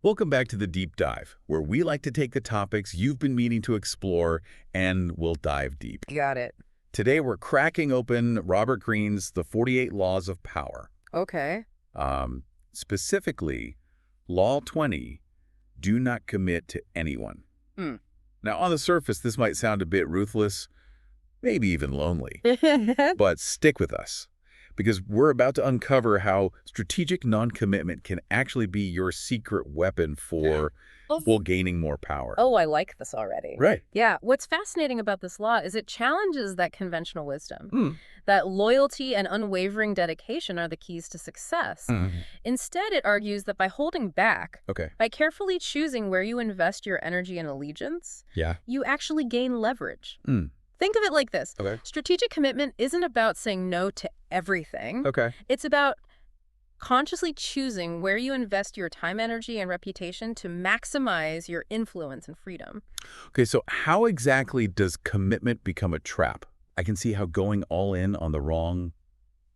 Welcome back to the Deep Dive, where we like to take the topics you've been meaning to explore and we'll dive deep. Got it. Today, we're cracking open Robert Greene's The 48 Laws of Power. Okay. Specifically, Law 20, do not commit to anyone. Hmm. Now, on the surface, this might sound a bit ruthless, maybe even lonely, but stick with us, because we're about to uncover how strategic non-commitment can actually be your secret weapon for, well, gaining more power. Oh, I like this already. Right. Yeah. What's fascinating about this law is it challenges that conventional wisdom, Hmm. that loyalty and unwavering dedication are the keys to success. Mhm. Instead, it argues that by holding back, Okay. by carefully choosing where you invest your energy and allegiance, Yeah. you actually gain leverage. Hmm. Think of it like this. Okay. Strategic commitment isn't about saying no to everything. Okay. It's about consciously choosing where you invest your time, energy, and reputation to maximize your influence and freedom. Okay, so how exactly does commitment become a trap? I can see how going all in on the wrong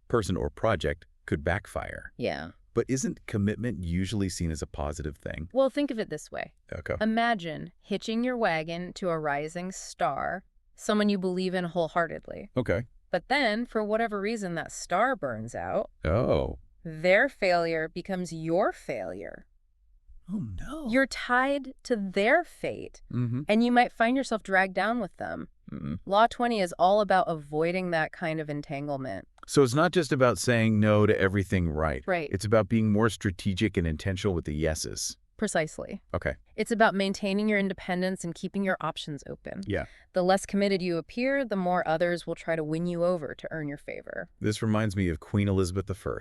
person or project could backfire. Yeah. But isn't commitment usually seen as a positive thing? Well, think of it this way. Okay. Imagine hitching your wagon to a rising star, someone you believe in wholeheartedly. Okay. But then, for whatever reason, that star burns out. Oh. Their failure becomes your failure. Oh, no. You're tied to their fate, Mm-hmm. and you might find yourself dragged down with them. Mm-mm. Law 20 is all about avoiding that kind of entanglement. So it's not just about saying no to everything right. Right. It's about being more strategic and intentional with the yeses. Precisely. Okay. It's about maintaining your independence and keeping your options open. Yeah. The less committed you appear, the more others will try to win you over to earn your favor. This reminds me of Queen Elizabeth I.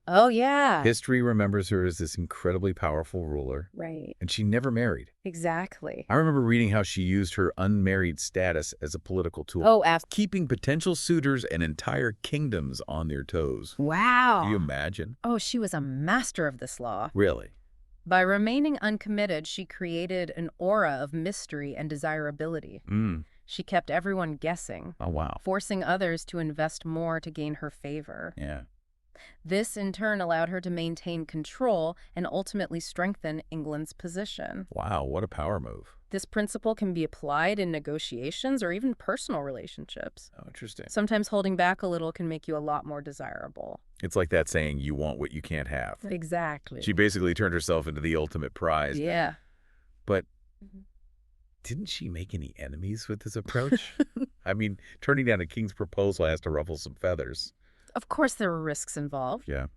Oh, yeah. History remembers her as this incredibly powerful ruler, Right. and she never married. Exactly. I remember reading how she used her unmarried status as a political tool, Oh, keeping potential suitors and entire kingdoms on their toes. wow. Can you imagine? Oh, she was a master of this law. Really? By remaining uncommitted, she created an aura of mystery and desirability. Mm. She kept everyone guessing, Oh, wow. forcing others to invest more to gain her favor. Yeah. This, in turn, allowed her to maintain control and ultimately strengthen England's position. Wow, what a power move. This principle can be applied in negotiations or even personal relationships. Oh, interesting. Sometimes holding back a little can make you a lot more desirable. It's like that saying, you want what you can't have. Exactly. She basically turned herself into the ultimate prize. Yeah. But didn't she make any enemies with this approach? I mean, turning down a king's proposal has to ruffle some feathers. Of course, there were risks involved. Yeah.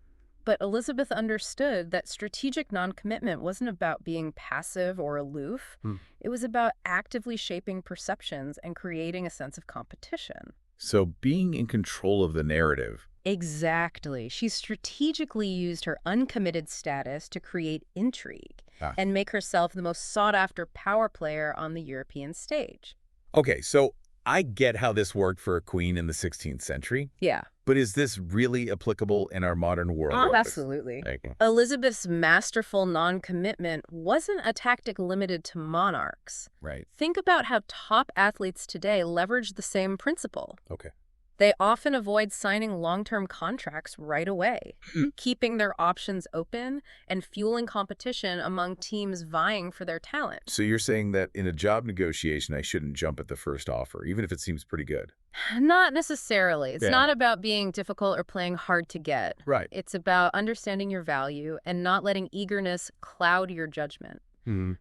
But Elizabeth understood that strategic non-commitment wasn't about being passive or aloof. Hmm. It was about actively shaping perceptions and creating a sense of competition. So being in control of the narrative. Exactly. She strategically used her uncommitted status to create intrigue and make herself the most sought-after power player on the European stage. Okay, so I get how this worked for a queen in the 16th century, Yeah. but is this really applicable in our modern world? Absolutely. Okay. Elizabeth's masterful non-commitment wasn't a tactic limited to monarchs. Right. Think about how top athletes today leverage the same principle. Okay. They often avoid signing long-term contracts right away, keeping their options open and fueling competition among teams vying for their talent. So you're saying that in a job negotiation, I shouldn't jump at the first offer, even if it seems pretty good? Not necessarily. It's Yeah. not about being difficult or playing hard to get. Right. It's about understanding your value and not letting eagerness cloud your judgment.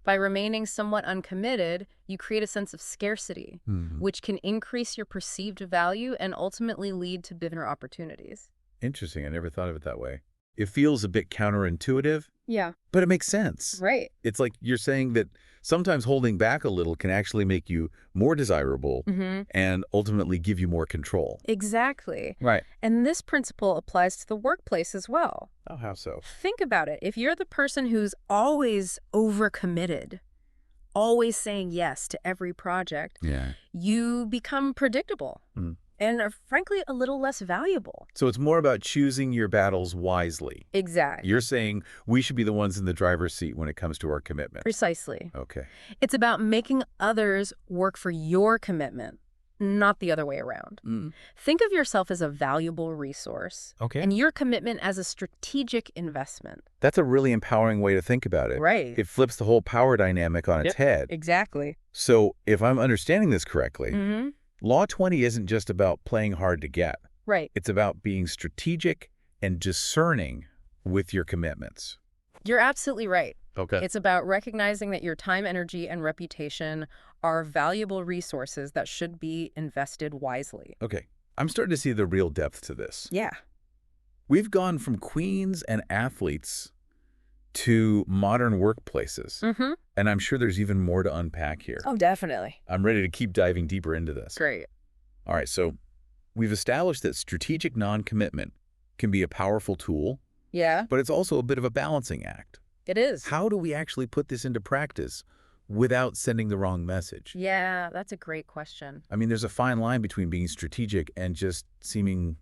By remaining somewhat uncommitted, you create a sense of scarcity, which can increase your perceived value and ultimately lead to bigger opportunities. Interesting. I never thought of it that way. It feels a bit counterintuitive, Yeah. but it makes sense. Right. It's like you're saying that sometimes holding back a little can actually make you more desirable and ultimately give you more control. Exactly. Right. And this principle applies to the workplace as well. Oh, how so? Think about it. If you're the person who's always overcommitted, always saying yes to every project, Yeah. you become predictable and are frankly a little less valuable. So it's more about choosing your battles wisely. Exactly. You're saying we should be the ones in the driver's seat when it comes to our commitment. Precisely. Okay. It's about making others work for your commitment, not the other way around. Think of yourself as a valuable resource. Okay. And your commitment as a strategic investment. That's a really empowering way to think about it. Right. It flips the whole power dynamic on its head. Exactly. So if I'm understanding this correctly, Law 20 isn't just about playing hard to get. Right. It's about being strategic and discerning with your commitments. You're absolutely right. Okay. It's about recognizing that your time, energy, and reputation are valuable resources that should be invested wisely. Okay. I'm starting to see the real depth to this. Yeah. We've gone from queens and athletes to modern workplaces. And I'm sure there's even more to unpack here. Oh, definitely. I'm ready to keep diving deeper into this. Great. All right, so we've established that strategic non-commitment can be a powerful tool, Yeah, but it's also a bit of a balancing act. it is. How do we actually put this into practice without sending the wrong message? Yeah, that's a great question. I mean, there's a fine line between being strategic and just seeming,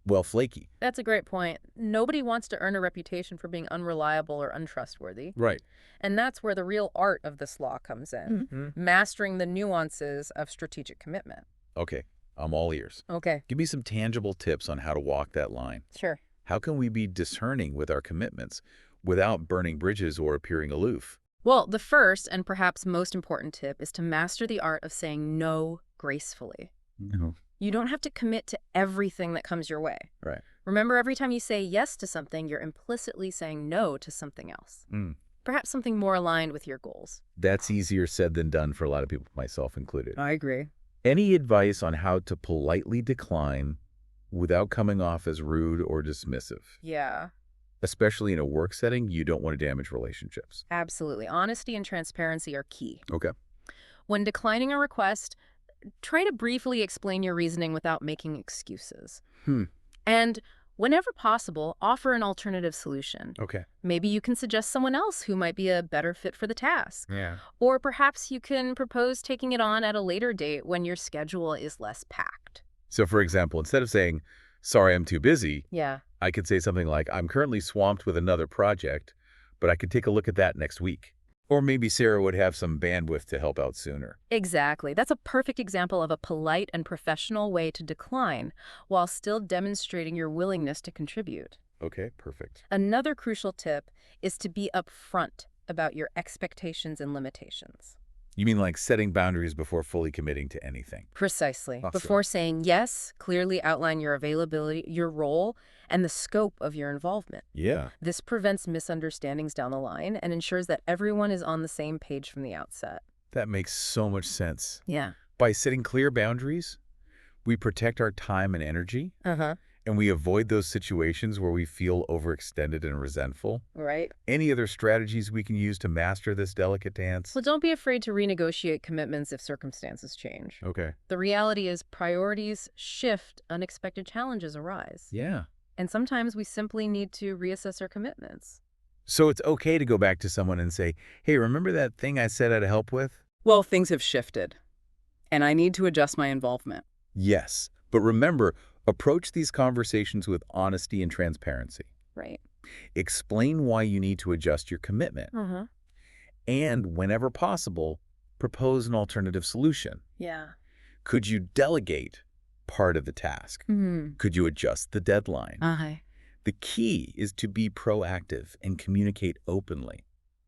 well, flaky. That's a great point. Nobody wants to earn a reputation for being unreliable or untrustworthy. Right. And that's where the real art of this law comes in. Mastering the nuances of strategic commitment. Okay, I'm all ears. Okay. Give me some tangible tips on how to walk that line. Sure. How can we be discerning with our commitments without burning bridges or appearing aloof? Well, the first and perhaps most important tip is to master the art of saying no gracefully. No. You don't have to commit to everything that comes your way. Right. Remember, every time you say yes to something, you're implicitly saying no to something else. Perhaps something more aligned with your goals. That's easier said than done for a lot of people, myself included. I agree. Any advice on how to politely decline without coming off as rude or dismissive? Yeah, Especially in a work setting, you don't want to damage relationships. absolutely. Honesty and transparency are key. Okay. When declining a request, try to briefly explain your reasoning without making excuses. And whenever possible, offer an alternative solution. Okay. Maybe you can suggest someone else who might be a better fit for the task. Yeah. Or perhaps you can propose taking it on at a later date when your schedule is less packed. So, for example, instead of saying, sorry, I'm too busy, Yeah. I could say something like, I'm currently swamped with another project, but I could take a look at that next week. Or maybe Sarah would have some bandwidth to help out sooner. Exactly. That's a perfect example of a polite and professional way to decline while still demonstrating your willingness to contribute. Okay, perfect. Another crucial tip is to be upfront about your expectations and limitations. You mean like setting boundaries before fully committing to anything? Precisely. Awesome. Before saying yes, clearly outline your availability, your role, and the scope of your involvement. Yeah. This prevents misunderstandings down the line and ensures that everyone is on the same page from the outset. That makes so much sense. Yeah. By setting clear boundaries, we protect our time and energy, and we avoid those situations where we feel overextended and resentful. Right. Any other strategies we can use to master this delicate dance? Well, don't be afraid to renegotiate commitments if circumstances change. Okay. The reality is priorities shift, unexpected challenges arise. Yeah. And sometimes we simply need to reassess our commitments. So it's okay to go back to someone and say, hey, remember that thing I said I'd help with? Well, things have shifted, and I need to adjust my involvement. Yes. But remember, approach these conversations with honesty and transparency. Right. Explain why you need to adjust your commitment. And whenever possible, propose an alternative solution. Yeah. Could you delegate part of the task? Could you adjust the deadline? The key is to be proactive and communicate openly.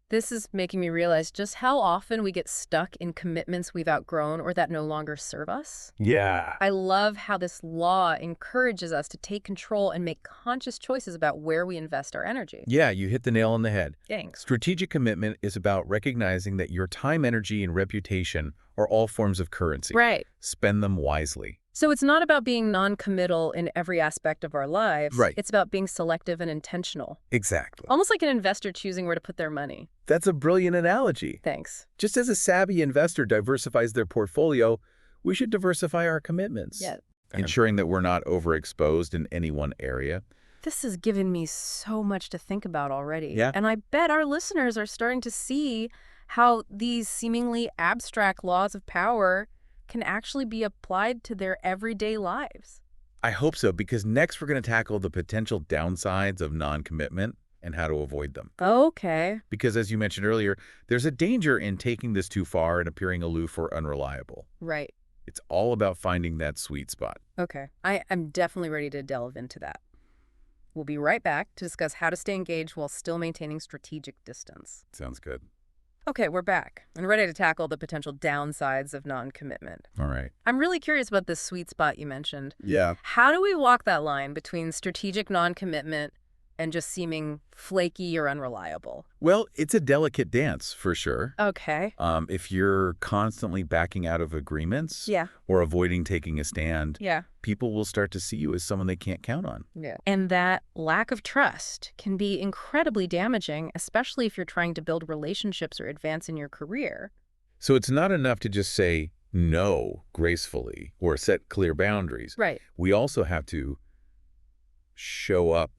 This is making me realize just how often we get stuck in commitments we've outgrown or that no longer serve us. Yeah. I love how this law encourages us to take control and make conscious choices about where we invest our energy. Yeah, you hit the nail on the head. Thanks. Strategic commitment is about recognizing that your time, energy, and reputation are all forms of currency. Right. Spend them wisely. So it's not about being non-committal in every aspect of our lives. Right. It's about being selective and intentional. Exactly. Almost like an investor choosing where to put their money. That's a brilliant analogy. Thanks. Just as a savvy investor diversifies their portfolio, we should diversify our commitments. Yeah. Ensuring that we're not overexposed in any one area. This has given me so much to think about already. Yeah. And I bet our listeners are starting to see how these seemingly abstract laws of power can actually be applied to their everyday lives. I hope so, because next we're going to tackle the potential downsides of non-commitment and how to avoid them. Okay. Because as you mentioned earlier, there's a danger in taking this too far and appearing aloof or unreliable. Right. It's all about finding that sweet spot. Okay. I'm definitely ready to delve into that. We'll be right back to discuss how to stay engaged while still maintaining strategic distance. Sounds good. Okay, we're back and ready to tackle the potential downsides of non-commitment. All right. I'm really curious about this sweet spot you mentioned. Yeah. How do we walk that line between strategic non-commitment and just seeming flaky or unreliable? Well, it's a delicate dance, for sure. Okay. If you're constantly backing out of agreements Yeah. or avoiding taking a stand, Yeah. people will start to see you as someone they can't count on. Yeah. And that lack of trust can be incredibly damaging, especially if you're trying to build relationships or advance in your career. So it's not enough to just say no gracefully or set clear boundaries. Right. We also have to show up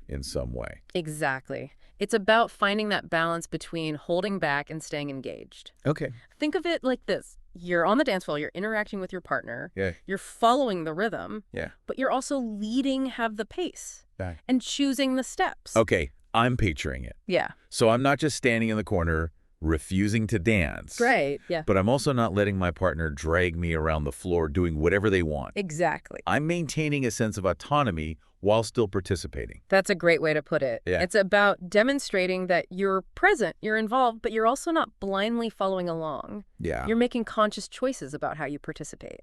in some way. Exactly. It's about finding that balance between holding back and staying engaged. Okay. Think of it like this. You're on the dance floor, you're interacting with your partner, Yeah. you're following the rhythm, Yeah. but you're also leading, have the pace, Back. and choosing the steps. Okay. I'm picturing it. Yeah. So I'm not just standing in the corner refusing to dance. Great. Yeah. But I'm also not letting my partner drag me around the floor doing whatever they want. Exactly. I'm maintaining a sense of autonomy while still participating. That's a great way to put it. Yeah. It's about demonstrating that you're present, you're involved, but you're also not blindly following along. Yeah. You're making conscious choices about how you participate.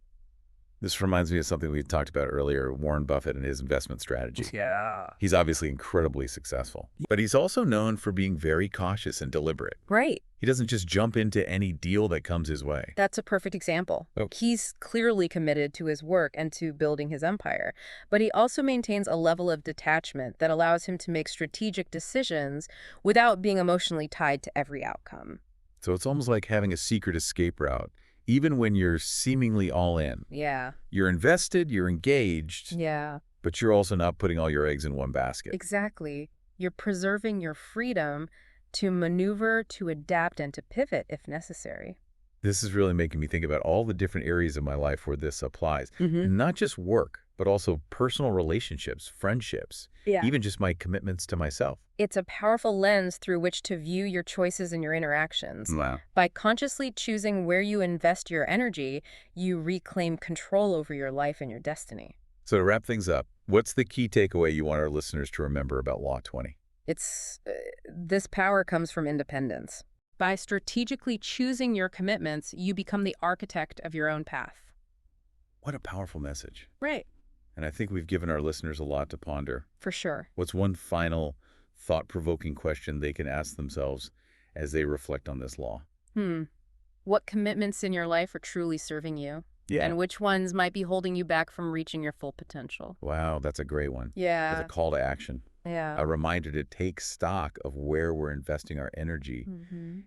This reminds me of something we talked about earlier, Warren Buffett and his investment strategy. Yeah. He's obviously incredibly successful, but he's also known for being very cautious and deliberate. Right. He doesn't just jump into any deal that comes his way. That's a perfect example. Oh. He's clearly committed to his work and to building his empire, but he also maintains a level of detachment that allows him to make strategic decisions without being emotionally tied to every outcome. So it's almost like having a secret escape route, even when you're seemingly all in. Yeah. You're invested, you're engaged, Yeah. but you're also not putting all your eggs in one basket. Exactly. You're preserving your freedom to maneuver, to adapt, and to pivot if necessary. This is really making me think about all the different areas of my life where this applies. Mm-hmm. Not just work, but also personal relationships, friendships, Yeah. even just my commitments to myself. It's a powerful lens through which to view your choices and your interactions. Wow. By consciously choosing where you invest your energy, you reclaim control over your life and your destiny. So to wrap things up, what's the key takeaway you want our listeners to remember about Law 20? This power comes from independence. By strategically choosing your commitments, you become the architect of your own path. What a powerful message. Right. And I think we've given our listeners a lot to ponder. For sure. What's one final thought-provoking question they can ask themselves as they reflect on this law? What commitments in your life are truly serving you? Yeah. And which ones might be holding you back from reaching your full potential? Wow, that's a great one. Yeah. With a call to action. Yeah. A reminder to take stock of where we're investing our energy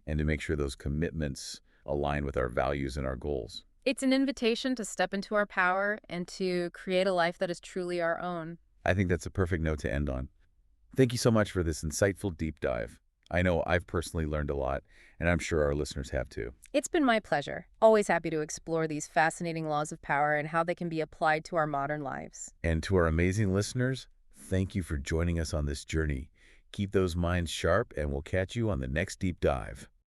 and to make sure those commitments align with our values and our goals. It's an invitation to step into our power and to create a life that is truly our own. I think that's a perfect note to end on. Thank you so much for this insightful deep dive. I know I've personally learned a lot, and I'm sure our listeners have too. It's been my pleasure. Always happy to explore these fascinating laws of power and how they can be applied to our modern lives. And to our amazing listeners, thank you for joining us on this journey. Keep those minds sharp, and we'll catch you on the next deep dive.